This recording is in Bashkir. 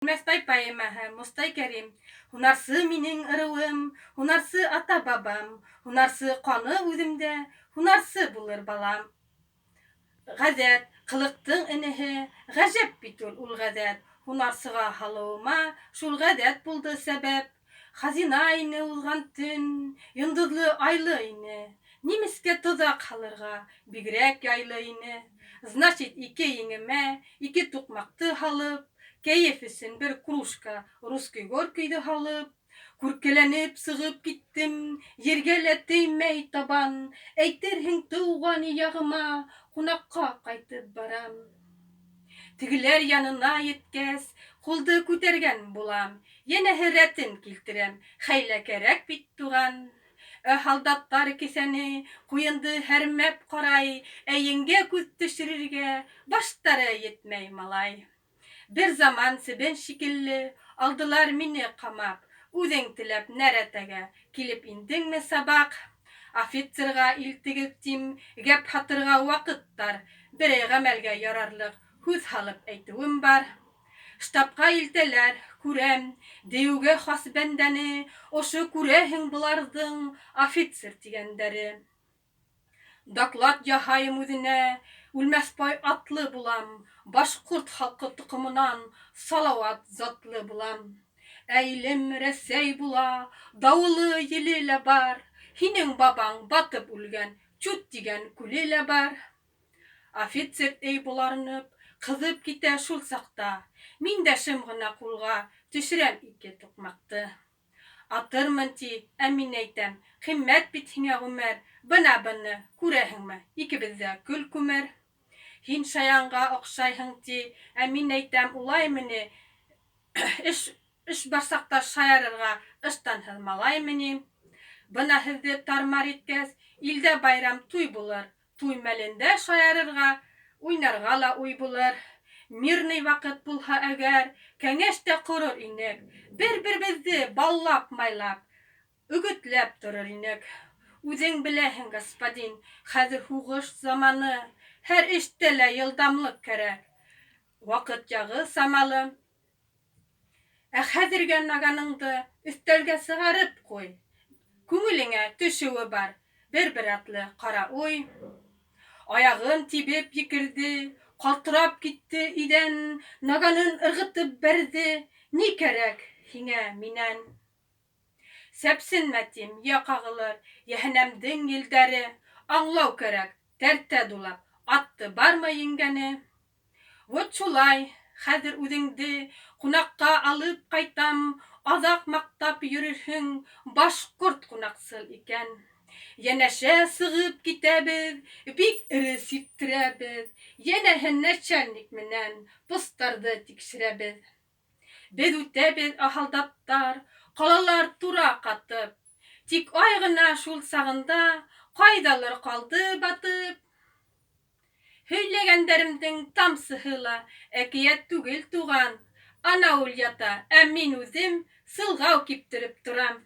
Mesтай Паймаһы, Мостай Кәрим, һунарсы минең ырыуым, һунарсы ата-бабам, һунарсы ҡаны үҙемдә, һунарсы булыр балам. Ғәҙәт, ҡылыҡтың энеһе, ғәжәп бит ул ғәҙәт, һунарсыға һалыуыма шул ғәҙәт булды сәбәп. Хазина ине уҙған төн, йондоҙло айлы ине, нимескә тоҙаҡ һалырға бигерәк яйлы ине. Значит, ике еңемә ике туҡмаҡты һалып, кәйеф өсөн бер кружка русский горькийҙы һалып, күркәләнеп сығып киттем, ергә лә теймәй табан, әйтерһең тыуған яғыма ҡунаҡҡа ҡайтып барам. Тегеләр янына еткәс, ҡулды күтәргән булам, йәнәһе рәтен килтерәм, хәйлә кәрәк бит туған. Һалдаттар кеҫәне ҡуйынды һәрмәп ҡарай, еңгә күҙ төшөрөргә баштары етмәй малай. Бер заман себен шикелле алдылар мине ҡамап, үҙең теләп нәрәтәгә килеп индеңме сабаҡ. Офицерға илтегеҙ тим, гәп һатырға ваҡыттар, берәй ғәмәлгә ярарлыҡ һүҙ һалып әйтеүем бар. Штабҡа илтәләр, күрәм, дейеүгә хас бәндәне, ошо күрәһең быларҙың офицер тигәндәре. Доклад яһайым үҙенә, үлмәҫбай атлы булам, башҡорт халҡы тоҡомонан салауат затлы булам. Илем Рәсәй була, дауылы еле лә бар, һинең бабаң батып үлгән Чуд тигән күле лә бар. Офицер буларынып, ҡыҙып китә шул саҡта, мин дә шым ғына ҡулға төшөрәм ике туҡмаҡты. Атырмын ти, мин әйтәм, ҡиммәт бит һиңә ғүмер, бына быны күрәһеңме, икебеҙҙә көл күмер. Һин шаянға оҡшайһың ти, мин әйтәм, улаймы ни, эш бар саҡта шаярырға ыштанһыҙ малаймы ни. Бына һеҙҙе тармар иткәс, илдә байрам туй булыр, туй мәлендә шаярырға, уйнарға ла уй булыр. Мирный ваҡыт булһа әгәр, кәңәш тә ҡорор инек, бер-беребеҙҙе баллап-майлап, өгөтләп торор инек. Үҙең беләһең, господин, хәҙер һуғыш заманы, һәр эштә лә йылдамлыҡ кәрәк, ваҡыт яғы самалы. Хәҙергә наганыңды өҫтәлгә сығарып ҡуй, күңелеңә төшөүе бар, бер-бер атлы ҡара уй. Аяғын тибеп екерҙе, ҡалтырап китте иҙән, наганын ырғытып бәрҙе, ни кәрәк һиңә минән? Сәпсенмә тим, йә ҡағылыр, йәһәннәмдең елдәре, аңлау кәрәк, тәртә дулап, атты бармы еңгәне. Вот шулай, хәҙер үҙеңде ҡунаҡҡа алып ҡайтам, аҙаҡ маҡтап йөрөрһөң, башҡорт ҡунаҡсыл икән. Йәнәшә сығып китәбеҙ, бик эре сиптерәбеҙ, йәнәһе нәчәлник менән постарҙы тикшерәбеҙ. Беҙ үтәбеҙ, һалдаттар, ҡалалар тура ҡатып, тик ай ғына шул сағында ҡайҙалыр ҡалды батып. Һөйләгәндәремдең тамсыһы ла әкиәт түгел туған, ана ул ята, мин үҙем сылғау киптереп торам.